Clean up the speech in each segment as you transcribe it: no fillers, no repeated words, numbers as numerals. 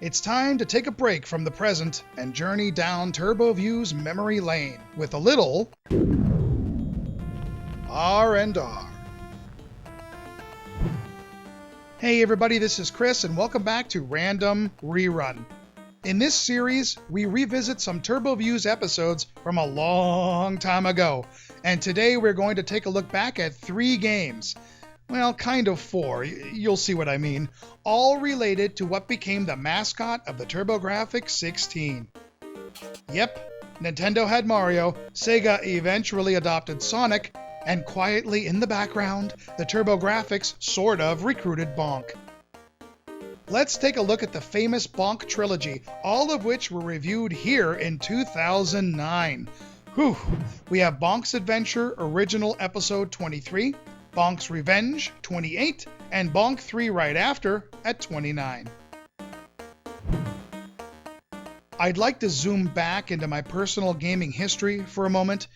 It's time to take a break from the present and journey down TurboView's memory lane with a little R&R. Hey everybody, this is Chris and welcome back to Random Rerun. In this series, we revisit some TurboView's episodes from a long time ago, and today we're going to take a look back at 3 games. Well, kind of 4, you'll see what I mean, all related to what became the mascot of the TurboGrafx 16. Yep, Nintendo had Mario, Sega eventually adopted Sonic, and quietly in the background, the TurboGrafx sort of recruited Bonk. Let's take a look at the famous Bonk trilogy, all of which were reviewed here in 2009. Whew! We have Bonk's Adventure Original Episode 23, Bonk's Revenge 28, and BONK III right after at 29. I'd like to zoom back into my personal gaming history for a moment.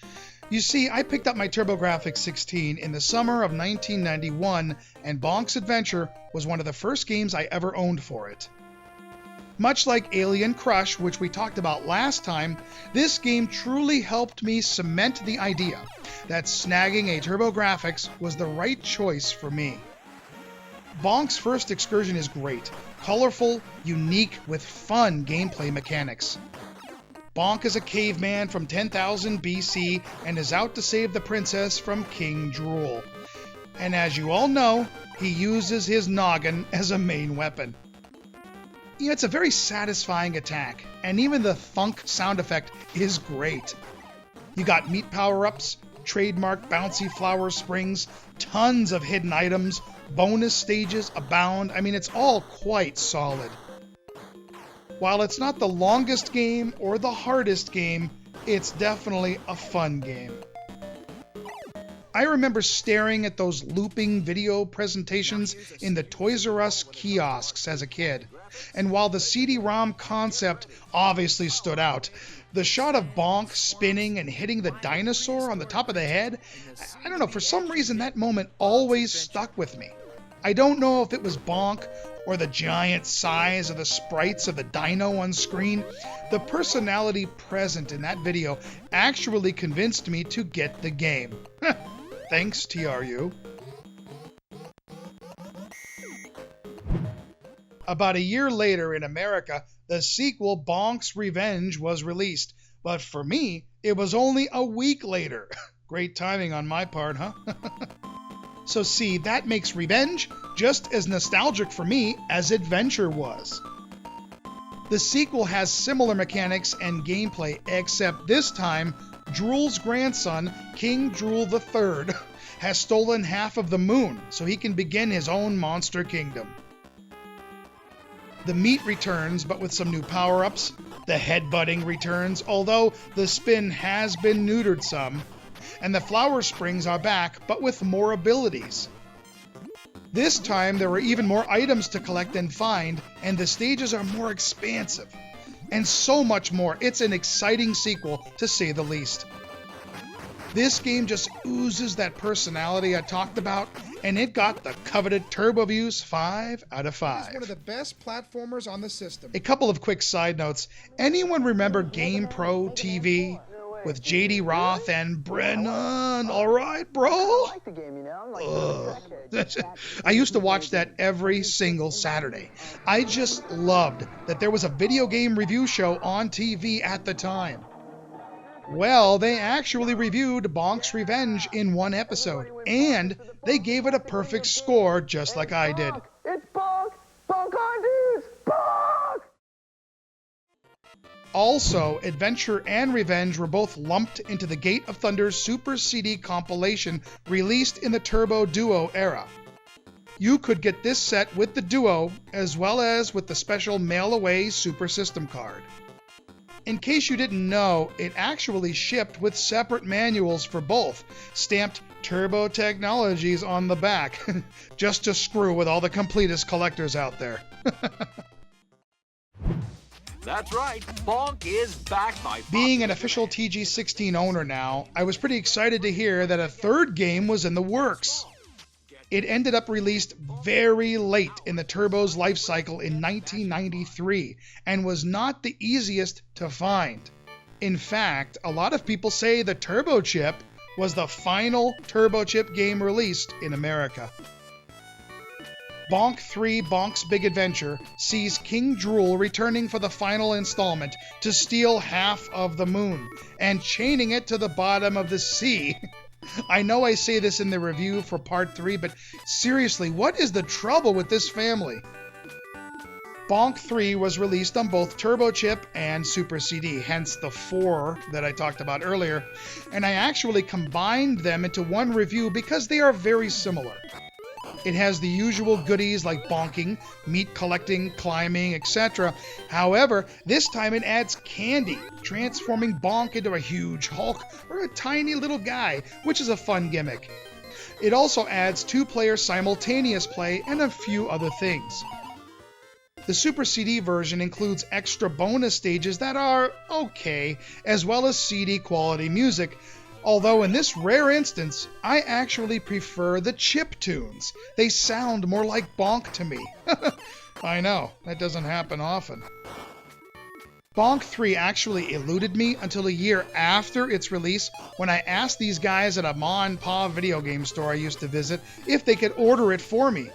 You see, I picked up my TurboGrafx 16 in the summer of 1991, and Bonk's Adventure was one of the first games I ever owned for it. Much like Alien Crush, which we talked about last time, this game truly helped me cement the idea that snagging a TurboGrafx was the right choice for me. Bonk's first excursion is great, colorful, unique, with fun gameplay mechanics. Bonk is a caveman from 10,000 BC and is out to save the princess from King Drool. And as you all know, he uses his noggin as a main weapon. You know, it's a very satisfying attack, and even the thunk sound effect is great. You got meat power-ups, trademark bouncy flower springs, tons of hidden items, bonus stages abound. I mean, it's all quite solid. While it's not the longest game or the hardest game, it's definitely a fun game. I remember staring at those looping video presentations in the Toys R Us kiosks as a kid. And while the CD-ROM concept obviously stood out, the shot of Bonk spinning and hitting the dinosaur on the top of the head, I don't know, for some reason that moment always stuck with me. I don't know if it was Bonk or the giant size of the sprites of the dino on screen. The personality present in that video actually convinced me to get the game. Thanks, TRU. About a year later in America, the sequel Bonk's Revenge was released. But for me, it was only a week later. Great timing on my part, huh? So see, that makes Revenge just as nostalgic for me as Adventure was. The sequel has similar mechanics and gameplay, except this time, Drool's grandson, King Drool III, has stolen half of the moon so he can begin his own monster kingdom. The meat returns, but with some new power-ups. The headbutting returns, although the spin has been neutered some. And the flower springs are back, but with more abilities. This time there were even more items to collect and find, and the stages are more expansive. And so much more. It's an exciting sequel, to say the least. This game just oozes that personality I talked about, and it got the coveted TurboView's 5 out of 5. It's one of the best platformers on the system. A couple of quick side notes. Anyone remember GamePro TV? With J.D. Roth and Brennan. All right, bro? I like the game, you know. I used to watch that every single Saturday. I just loved that there was a video game review show on TV at the time. Well, they actually reviewed Bonk's Revenge in one episode, and they gave it a perfect score just like I did. It's Bonk! Bonk on dudes! Bonk! Also, Adventure and Revenge were both lumped into the Gate of Thunder's Super CD compilation released in the Turbo Duo era. You could get this set with the Duo, as well as with the special mail-away Super System card. In case you didn't know, it actually shipped with separate manuals for both, stamped Turbo Technologies on the back, just to screw with all the completist collectors out there. That's right, Bonk is back by Being an official TG16 owner now, I was pretty excited to hear that a third game was in the works. It ended up released very late in the Turbo's life cycle in 1993 and was not the easiest to find. In fact, a lot of people say the Turbo Chip was the final Turbo Chip game released in America. Bonk III: Bonk's Big Adventure sees King Drool returning for the final installment to steal half of the moon and chaining it to the bottom of the sea. I know I say this in the review for Part 3, but seriously, what is the trouble with this family? Bonk 3 was released on both Turbo Chip and Super CD, hence the 4 that I talked about earlier, and I actually combined them into one review because they are very similar. It has the usual goodies like bonking, meat collecting, climbing, etc. However, this time it adds candy, transforming Bonk into a huge Hulk or a tiny little guy, which is a fun gimmick. It also adds 2-player simultaneous play and a few other things. The Super CD version includes extra bonus stages that are okay, as well as CD quality music, although in this rare instance, I actually prefer the chip tunes. They sound more like Bonk to me. I know, that doesn't happen often. Bonk 3 actually eluded me until a year after its release when I asked these guys at a Ma and Pa video game store I used to visit if they could order it for me.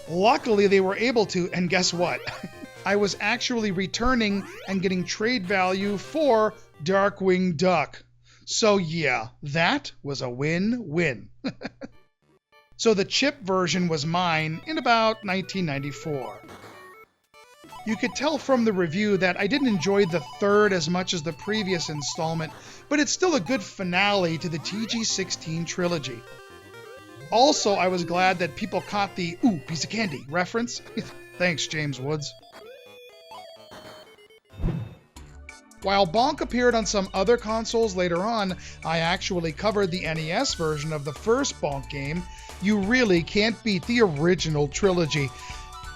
Luckily, they were able to, and guess what? I was actually returning and getting trade value for Darkwing Duck. So yeah, that was a win-win. So the chip version was mine in about 1994. You could tell from the review that I didn't enjoy the third as much as the previous installment, but it's still a good finale to the TG16 trilogy. Also, I was glad that people caught the "ooh, piece of candy" reference. Thanks, James Woods. While Bonk appeared on some other consoles later on, I actually covered the NES version of the first Bonk game. You really can't beat the original trilogy.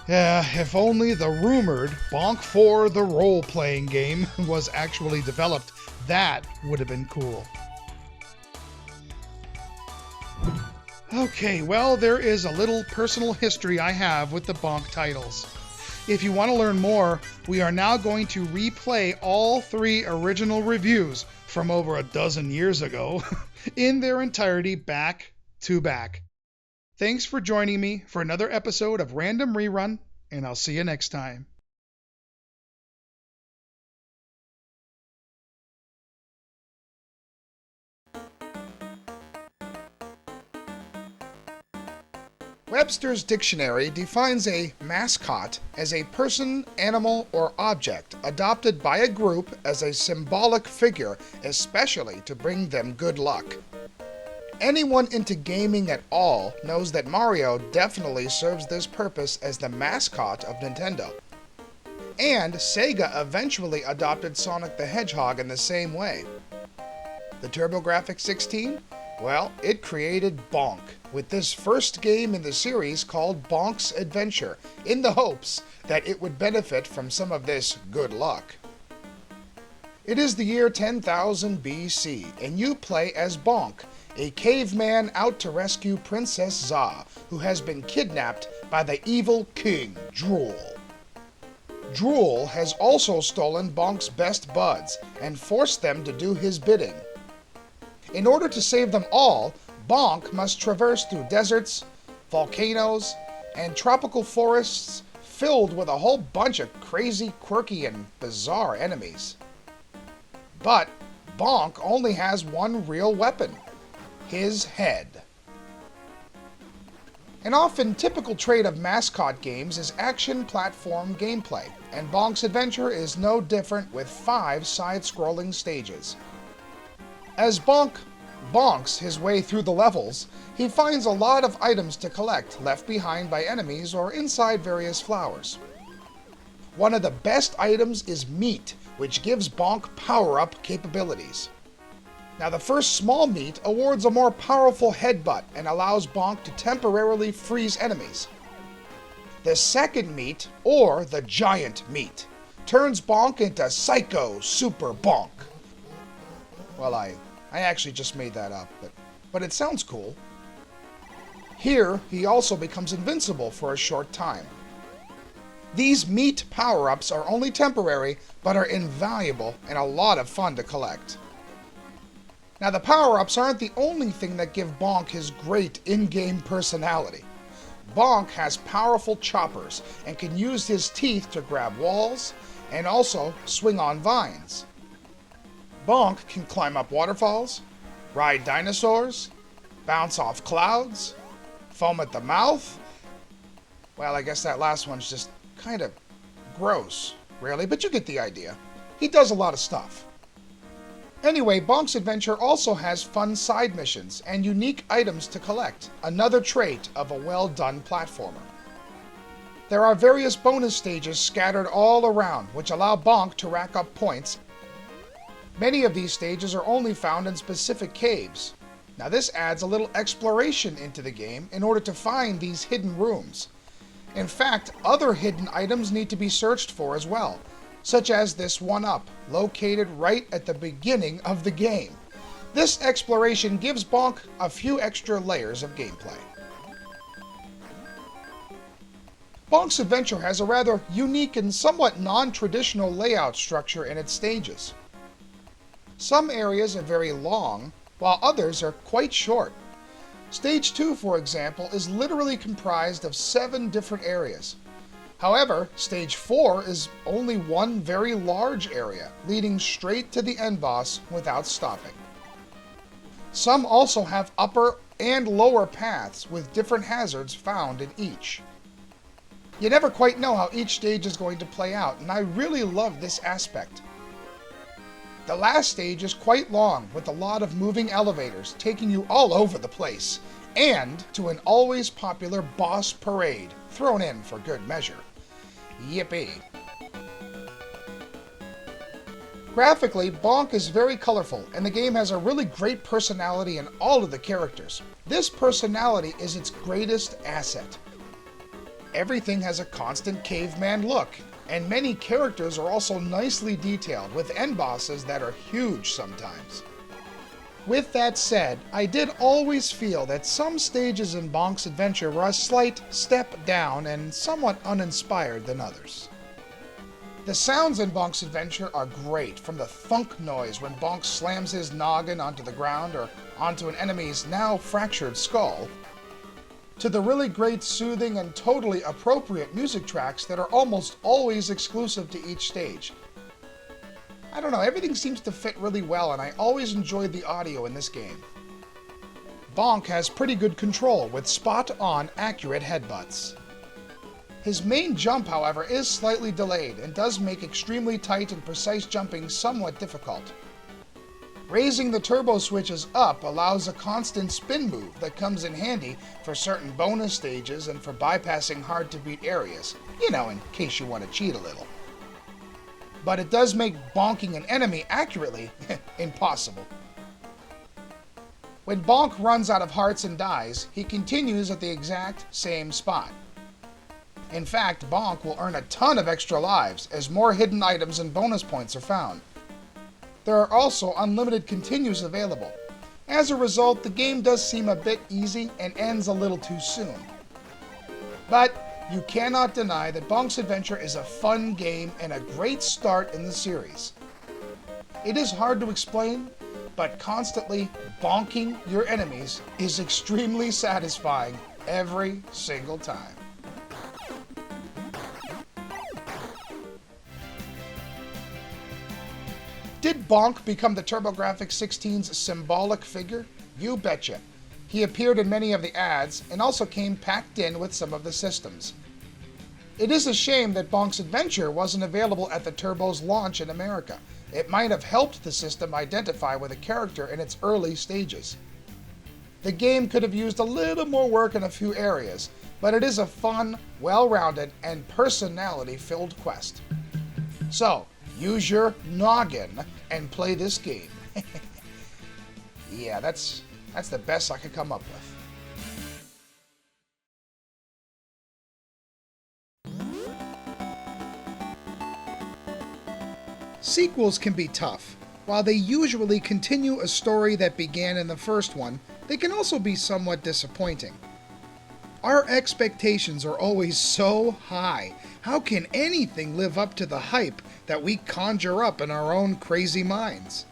If only the rumored Bonk IV: The role-playing game was actually developed, that would have been cool. Okay, well, there is a little personal history I have with the Bonk titles. If you want to learn more, we are now going to replay all 3 original reviews from over a dozen years ago in their entirety back to back. Thanks for joining me for another episode of Random Rerun, and I'll see you next time. Webster's Dictionary defines a mascot as a person, animal, or object adopted by a group as a symbolic figure, especially to bring them good luck. Anyone into gaming at all knows that Mario definitely serves this purpose as the mascot of Nintendo. And Sega eventually adopted Sonic the Hedgehog in the same way. The TurboGrafx 16? Well, it created Bonk, with this first game in the series called BONK'S ADVENTURE, in the hopes that it would benefit from some of this good luck. It is the year 10,000 BC, and you play as Bonk, a caveman out to rescue Princess Za, who has been kidnapped by the evil king, Drool. Drool has also stolen Bonk's best buds and forced them to do his bidding. In order to save them all, Bonk must traverse through deserts, volcanoes, and tropical forests filled with a whole bunch of crazy, quirky, and bizarre enemies. But Bonk only has one real weapon: his head. An often typical trait of mascot games is action platform gameplay, and Bonk's Adventure is no different with 5 side-scrolling stages. As Bonk bonks his way through the levels, he finds a lot of items to collect left behind by enemies or inside various flowers. One of the best items is meat, which gives Bonk power-up capabilities. Now, the first small meat awards a more powerful headbutt and allows Bonk to temporarily freeze enemies. The second meat, or the giant meat, turns Bonk into Psycho Super Bonk. Well, I actually just made that up, but it sounds cool. Here, he also becomes invincible for a short time. These meat power-ups are only temporary, but are invaluable and a lot of fun to collect. Now, the power-ups aren't the only thing that give Bonk his great in-game personality. Bonk has powerful choppers and can use his teeth to grab walls and also swing on vines. Bonk can climb up waterfalls, ride dinosaurs, bounce off clouds, foam at the mouth. Well, I guess that last one's just kind of gross, really, but you get the idea. He does a lot of stuff. Anyway, Bonk's Adventure also has fun side missions and unique items to collect, another trait of a well-done platformer. There are various bonus stages scattered all around, which allow Bonk to rack up points. Many of these stages are only found in specific caves. Now this adds a little exploration into the game in order to find these hidden rooms. In fact, other hidden items need to be searched for as well, such as this one-up, located right at the beginning of the game. This exploration gives Bonk a few extra layers of gameplay. Bonk's Adventure has a rather unique and somewhat non-traditional layout structure in its stages. Some areas are very long, while others are quite short. Stage 2, for example, is literally comprised of 7 different areas. However, Stage 4 is only one very large area, leading straight to the end boss without stopping. Some also have upper and lower paths with different hazards found in each. You never quite know how each stage is going to play out, and I really love this aspect. The last stage is quite long, with a lot of moving elevators taking you all over the place, and to an always popular boss parade thrown in for good measure. Yippee! Graphically, Bonk is very colorful, and the game has a really great personality in all of the characters. This personality is its greatest asset. Everything has a constant caveman look, and many characters are also nicely detailed, with end bosses that are huge sometimes. With that said, I did always feel that some stages in Bonk's Adventure were a slight step down and somewhat uninspired than others. The sounds in Bonk's Adventure are great, from the thunk noise when Bonk slams his noggin onto the ground or onto an enemy's now fractured skull, to the really great soothing and totally appropriate music tracks that are almost always exclusive to each stage. I don't know, everything seems to fit really well, and I always enjoyed the audio in this game. Bonk has pretty good control with spot-on accurate headbutts. His main jump, however, is slightly delayed and does make extremely tight and precise jumping somewhat difficult. Raising the turbo switches up allows a constant spin move that comes in handy for certain bonus stages and for bypassing hard-to-beat areas, you know, in case you want to cheat a little. But it does make bonking an enemy accurately impossible. When Bonk runs out of hearts and dies, he continues at the exact same spot. In fact, Bonk will earn a ton of extra lives as more hidden items and bonus points are found. There are also unlimited continues available. As a result, the game does seem a bit easy and ends a little too soon. But you cannot deny that Bonk's Adventure is a fun game and a great start in the series. It is hard to explain, but constantly bonking your enemies is extremely satisfying every single time. Did Bonk become the TurboGrafx 16's symbolic figure? You betcha. He appeared in many of the ads and also came packed in with some of the systems. It is a shame that Bonk's Adventure wasn't available at the Turbo's launch in America. It might have helped the system identify with a character in its early stages. The game could have used a little more work in a few areas, but it is a fun, well-rounded, and personality-filled quest. So, use your noggin and play this game. Yeah, that's the best I could come up with. Sequels can be tough. While they usually continue a story that began in the first one, they can also be somewhat disappointing. Our expectations are always so high. How can anything live up to the hype that we conjure up in our own crazy minds?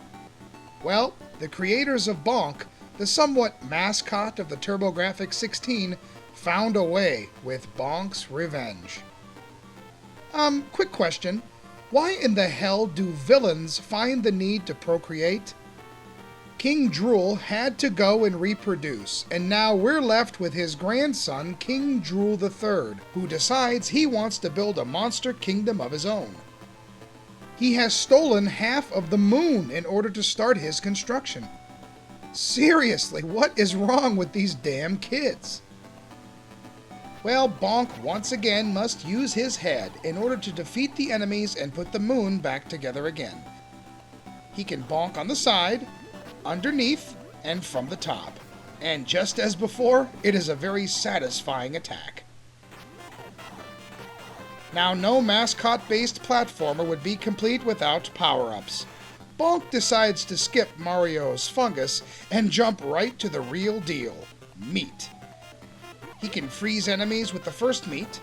Well, the creators of Bonk, the somewhat mascot of the TurboGrafx 16, found a way with Bonk's Revenge. Quick question. Why in the hell do villains find the need to procreate? King Drool had to go and reproduce, and now we're left with his grandson, King Drool III, who decides he wants to build a monster kingdom of his own. He has stolen half of the moon in order to start his construction. Seriously, what is wrong with these damn kids? Well, Bonk once again must use his head in order to defeat the enemies and put the moon back together again. He can bonk on the side, underneath, and from the top. And just as before, it is a very satisfying attack. Now, no mascot-based platformer would be complete without power-ups. Bonk decides to skip Mario's fungus and jump right to the real deal, meat. He can freeze enemies with the first meat,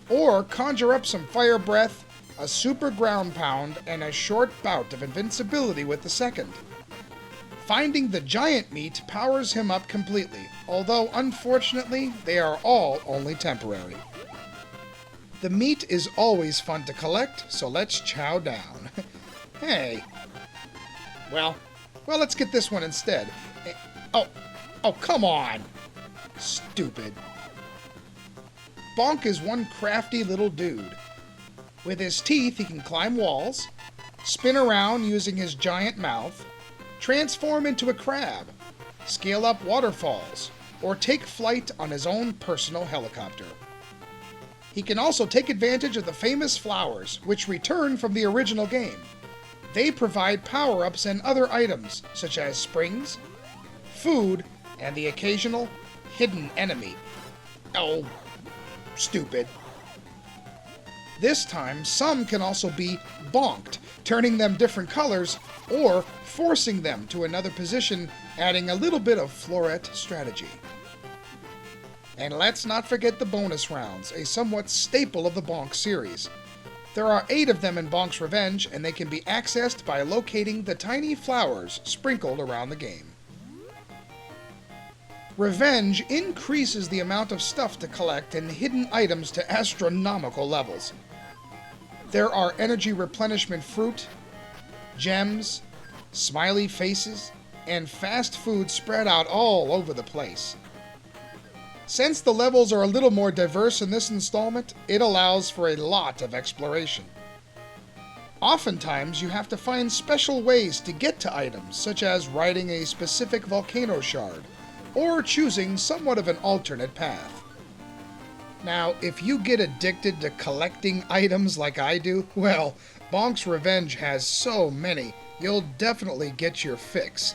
or conjure up some fire breath, a super ground pound, and a short bout of invincibility with the second. Finding the giant meat powers him up completely, although unfortunately they are all only temporary. The meat is always fun to collect, so let's chow down. Hey. Well, let's get this one instead. Oh, come on. Stupid. Bonk is one crafty little dude. With his teeth, he can climb walls, spin around using his giant mouth, transform into a crab, scale up waterfalls, or take flight on his own personal helicopter. He can also take advantage of the famous flowers, which return from the original game. They provide power-ups and other items, such as springs, food, and the occasional hidden enemy. Oh, stupid. This time, some can also be bonked, turning them different colors, or forcing them to another position, adding a little bit of floret strategy. And let's not forget the bonus rounds, a somewhat staple of the Bonk series. There are 8 of them in Bonk's Revenge, and they can be accessed by locating the tiny flowers sprinkled around the game. Revenge increases the amount of stuff to collect and hidden items to astronomical levels. There are energy replenishment fruit, gems, smiley faces, and fast food spread out all over the place. Since the levels are a little more diverse in this installment, it allows for a lot of exploration. Oftentimes, you have to find special ways to get to items, such as riding a specific volcano shard, or choosing somewhat of an alternate path. Now, if you get addicted to collecting items like I do, well, Bonk's Revenge has so many, you'll definitely get your fix.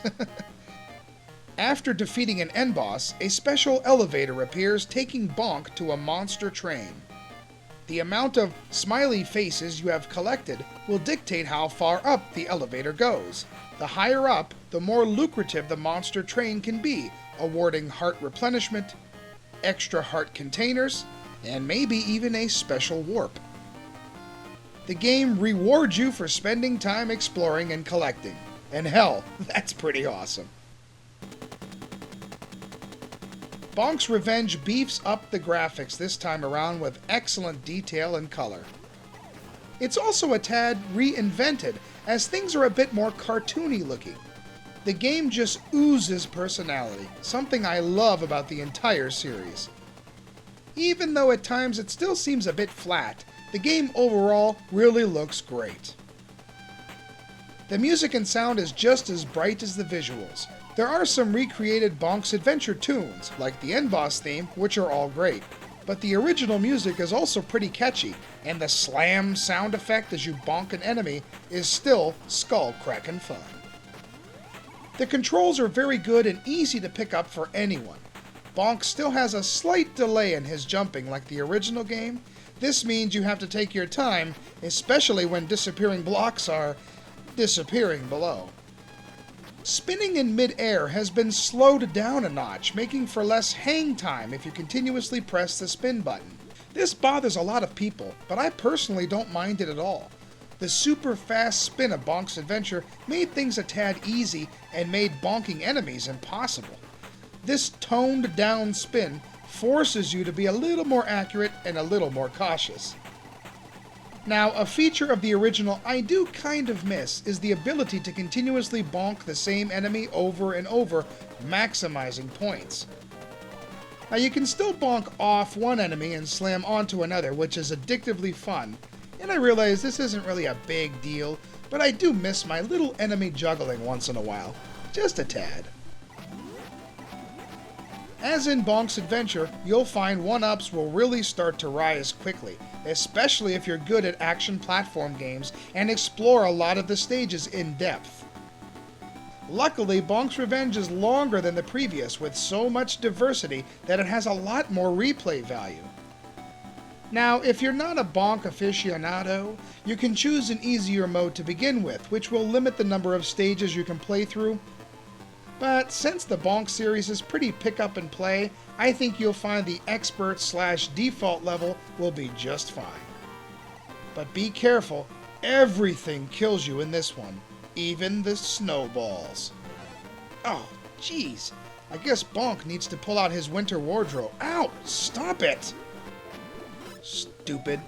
After defeating an end boss, a special elevator appears taking Bonk to a monster train. The amount of smiley faces you have collected will dictate how far up the elevator goes. The higher up, the more lucrative the monster train can be, awarding heart replenishment, extra heart containers, and maybe even a special warp. The game rewards you for spending time exploring and collecting, and hell, that's pretty awesome. Bonk's Revenge beefs up the graphics this time around with excellent detail and color. It's also a tad reinvented, as things are a bit more cartoony looking. The game just oozes personality, something I love about the entire series. Even though at times it still seems a bit flat, the game overall really looks great. The music and sound is just as bright as the visuals. There are some recreated Bonk's Adventure tunes, like the end boss theme, which are all great. But the original music is also pretty catchy, and the slam sound effect as you bonk an enemy is still skull-cracking fun. The controls are very good and easy to pick up for anyone. Bonk still has a slight delay in his jumping like the original game. This means you have to take your time, especially when disappearing blocks are disappearing below. Spinning in mid-air has been slowed down a notch, making for less hang time if you continuously press the spin button. This bothers a lot of people, but I personally don't mind it at all. The super fast spin of Bonk's Adventure made things a tad easy and made bonking enemies impossible. This toned down spin forces you to be a little more accurate and a little more cautious. Now, a feature of the original I do kind of miss is the ability to continuously bonk the same enemy over and over, maximizing points. Now, you can still bonk off one enemy and slam onto another, which is addictively fun, and I realize this isn't really a big deal, but I do miss my little enemy juggling once in a while, just a tad. As in Bonk's Adventure, you'll find 1-ups will really start to rise quickly, especially if you're good at action platform games and explore a lot of the stages in depth. Luckily, Bonk's Revenge is longer than the previous with so much diversity that it has a lot more replay value. Now, if you're not a Bonk aficionado, you can choose an easier mode to begin with, which will limit the number of stages you can play through. But since the Bonk series is pretty pick up and play, I think you'll find the expert/default level will be just fine. But be careful, everything kills you in this one, even the snowballs. Oh, jeez, I guess Bonk needs to pull out his winter wardrobe. Ow, stop it! Stupid.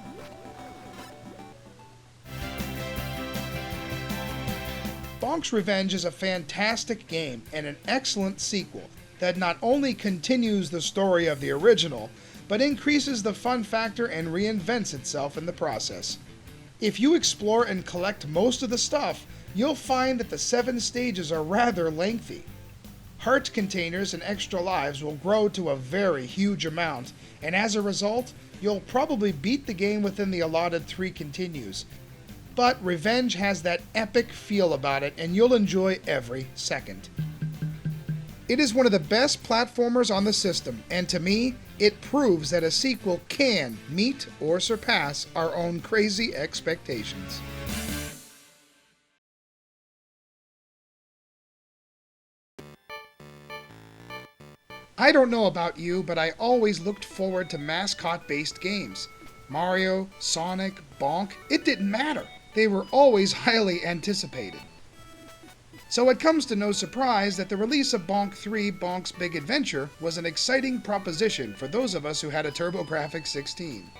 Bonk's Revenge is a fantastic game and an excellent sequel that not only continues the story of the original, but increases the fun factor and reinvents itself in the process. If you explore and collect most of the stuff, you'll find that the 7 stages are rather lengthy. Heart containers and extra lives will grow to a very huge amount, and as a result, you'll probably beat the game within the allotted 3 continues. But Revenge has that epic feel about it, and you'll enjoy every second. It is one of the best platformers on the system, and to me, it proves that a sequel can meet or surpass our own crazy expectations. I don't know about you, but I always looked forward to mascot-based games. Mario, Sonic, Bonk, it didn't matter. They were always highly anticipated. So it comes to no surprise that the release of BONK III, Bonk's Big Adventure, was an exciting proposition for those of us who had a TurboGrafx 16.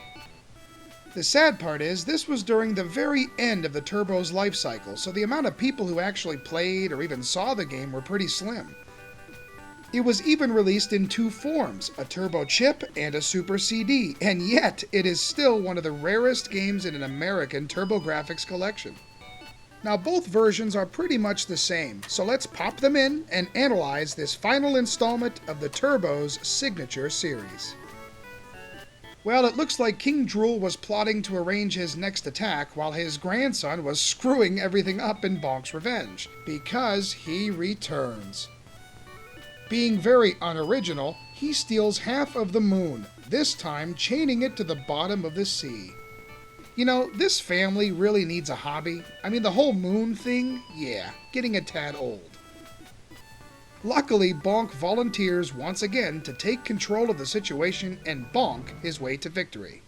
The sad part is, this was during the very end of the Turbo's life cycle, so the amount of people who actually played or even saw the game were pretty slim. It was even released in 2 forms, a Turbo chip and a Super CD, and yet it is still one of the rarest games in an American TurboGrafx collection. Now both versions are pretty much the same, so let's pop them in and analyze this final installment of the Turbo's signature series. Well, it looks like King Drool was plotting to arrange his next attack while his grandson was screwing everything up in Bonk's Revenge, because he returns. Being very unoriginal, he steals half of the moon, this time chaining it to the bottom of the sea. You know, this family really needs a hobby. I mean, the whole moon thing, yeah, getting a tad old. Luckily, Bonk volunteers once again to take control of the situation and bonk his way to victory.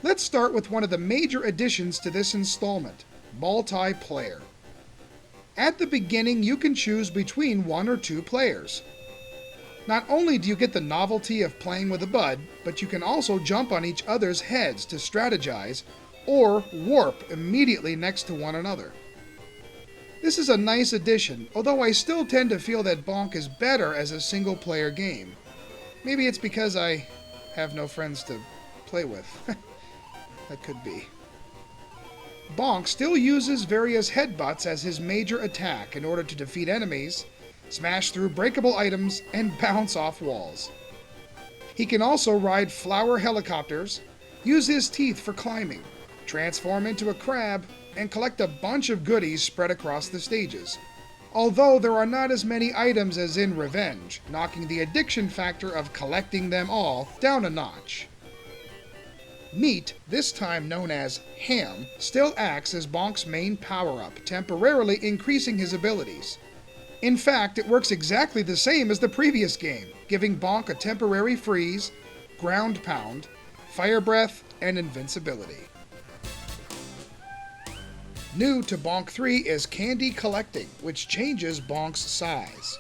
Let's start with one of the major additions to this installment, multiplayer. At the beginning, you can choose between 1 or 2 players. Not only do you get the novelty of playing with a bud, but you can also jump on each other's heads to strategize, or warp immediately next to one another. This is a nice addition, although I still tend to feel that Bonk is better as a single-player game. Maybe it's because I have no friends to play with. That could be. Bonk still uses various headbutts as his major attack in order to defeat enemies, smash through breakable items, and bounce off walls. He can also ride flower helicopters, use his teeth for climbing, transform into a crab, and collect a bunch of goodies spread across the stages. Although there are not as many items as in Revenge, knocking the addiction factor of collecting them all down a notch. Meat, this time known as Ham, still acts as Bonk's main power-up, temporarily increasing his abilities. In fact, it works exactly the same as the previous game, giving Bonk a temporary freeze, ground pound, fire breath, and invincibility. New to Bonk III is candy collecting, which changes Bonk's size.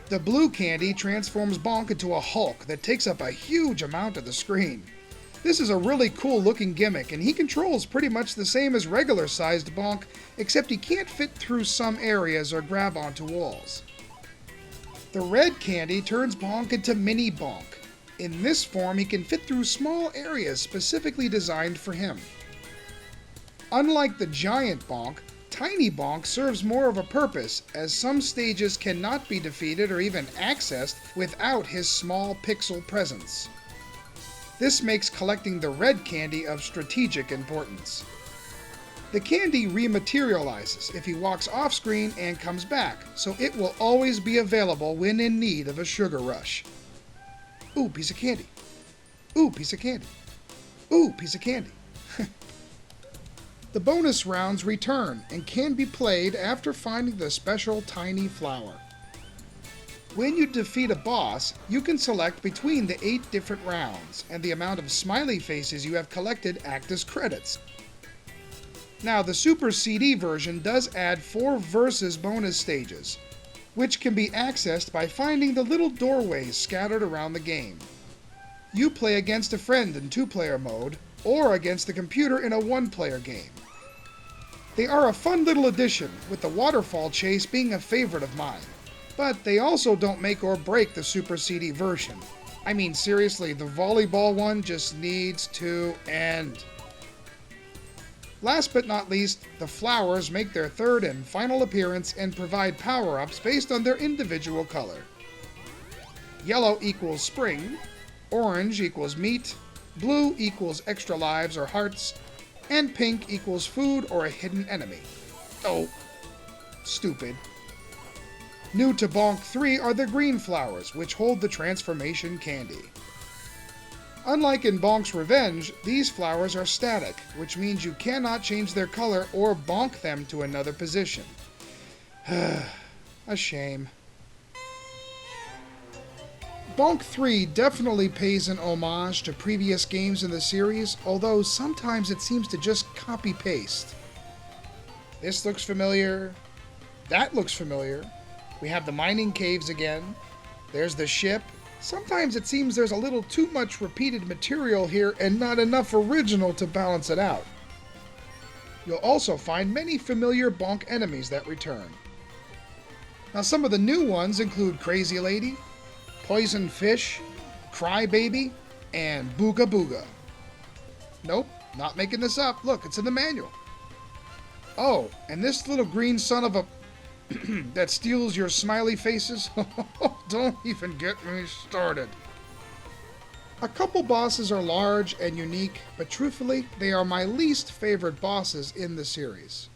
The blue candy transforms Bonk into a Hulk that takes up a huge amount of the screen. This is a really cool looking gimmick, and he controls pretty much the same as regular sized Bonk, except he can't fit through some areas or grab onto walls. The red candy turns Bonk into Mini Bonk. In this form, he can fit through small areas specifically designed for him. Unlike the giant Bonk, Tiny Bonk serves more of a purpose, as some stages cannot be defeated or even accessed without his small pixel presence. This makes collecting the red candy of strategic importance. The candy rematerializes if he walks off screen and comes back, so it will always be available when in need of a sugar rush. Ooh, piece of candy. Ooh, piece of candy. Ooh, piece of candy. The bonus rounds return and can be played after finding the special tiny flower. When you defeat a boss, you can select between the 8 different rounds, and the amount of smiley faces you have collected act as credits. Now, the Super CD version does add 4 versus bonus stages, which can be accessed by finding the little doorways scattered around the game. You play against a friend in 2-player mode, or against the computer in a 1-player game. They are a fun little addition, with the waterfall chase being a favorite of mine. But they also don't make or break the Super CD version. I mean, seriously, the volleyball one just needs to end. Last but not least, the flowers make their third and final appearance and provide power-ups based on their individual color. Yellow equals spring, orange equals meat, blue equals extra lives or hearts, and pink equals food or a hidden enemy. Oh, stupid. New to Bonk III are the green flowers, which hold the transformation candy. Unlike in Bonk's Revenge, these flowers are static, which means you cannot change their color or bonk them to another position. A shame. Bonk III definitely pays an homage to previous games in the series, although sometimes it seems to just copy-paste. This looks familiar. That looks familiar. We have the mining caves again. There's the ship. Sometimes it seems there's a little too much repeated material here and not enough original to balance it out. You'll also find many familiar Bonk enemies that return. Now, some of the new ones include Crazy Lady, Poison Fish, Crybaby, and Booga Booga. Nope, not making this up. Look, it's in the manual. Oh, and this little green son of a that steals your smiley faces? Don't even get me started. A couple bosses are large and unique, but truthfully, they are my least favorite bosses in the series.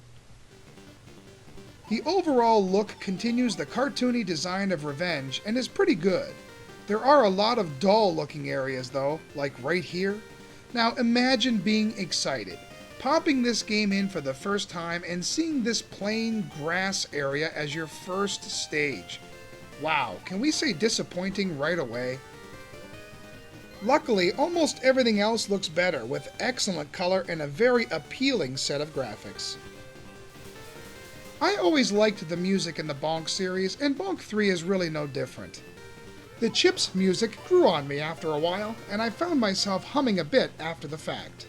The overall look continues the cartoony design of Revenge and is pretty good. There are a lot of dull looking areas though, like right here. Now imagine being excited, popping this game in for the first time and seeing this plain grass area as your first stage. Wow, can we say disappointing right away? Luckily, almost everything else looks better, with excellent color and a very appealing set of graphics. I always liked the music in the Bonk series, and Bonk III is really no different. The Chips music grew on me after a while, and I found myself humming a bit after the fact.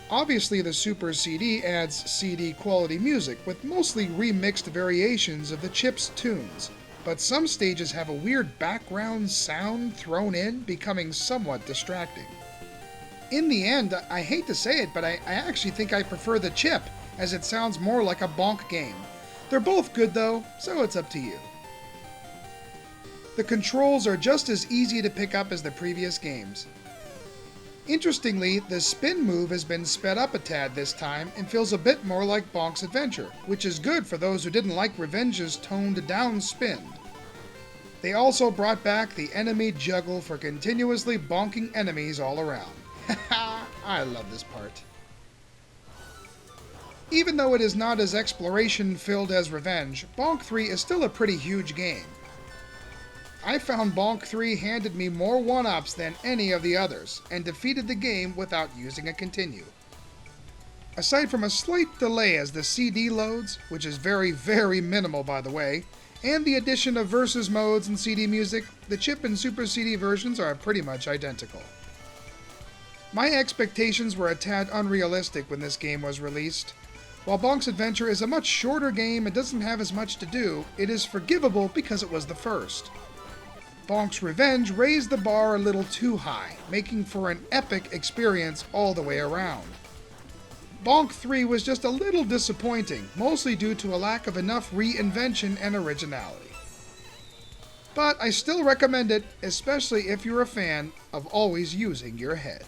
Obviously, the Super CD adds CD quality music, with mostly remixed variations of the Chips tunes, but some stages have a weird background sound thrown in, becoming somewhat distracting. In the end, I hate to say it, but I actually think I prefer the Chip, as it sounds more like a Bonk game. They're both good though, so it's up to you. The controls are just as easy to pick up as the previous games. Interestingly, the spin move has been sped up a tad this time and feels a bit more like Bonk's Adventure, which is good for those who didn't like Revenge's toned down spin. They also brought back the enemy juggle for continuously bonking enemies all around. Haha! I love this part. Even though it is not as exploration-filled as Revenge, Bonk 3 is still a pretty huge game. I found Bonk 3 handed me more one-ups than any of the others, and defeated the game without using a continue. Aside from a slight delay as the CD loads, which is very, very minimal by the way, and the addition of versus modes and CD music, the chip and Super CD versions are pretty much identical. My expectations were a tad unrealistic when this game was released. While Bonk's Adventure is a much shorter game and doesn't have as much to do, it is forgivable because it was the first. Bonk's Revenge raised the bar a little too high, making for an epic experience all the way around. Bonk 3 was just a little disappointing, mostly due to a lack of enough reinvention and originality. But I still recommend it, especially if you're a fan of always using your head.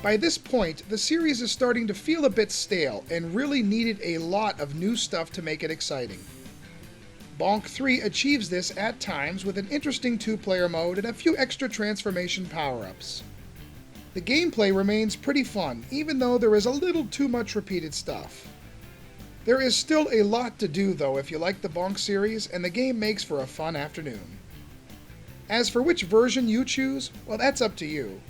By this point, the series is starting to feel a bit stale and really needed a lot of new stuff to make it exciting. Bonk 3 achieves this at times with an interesting two-player mode and a few extra transformation power-ups. The gameplay remains pretty fun, even though there is a little too much repeated stuff. There is still a lot to do though if you like the Bonk series, and the game makes for a fun afternoon. As for which version you choose, well that's up to you.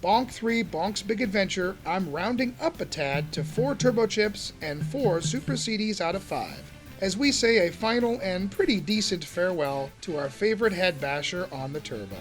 Bonk 3 Bonk's Big Adventure, I'm rounding up a tad to 4 turbo chips and 4 Super CDs out of 5, as we say a final and pretty decent farewell to our favorite head basher on the turbo.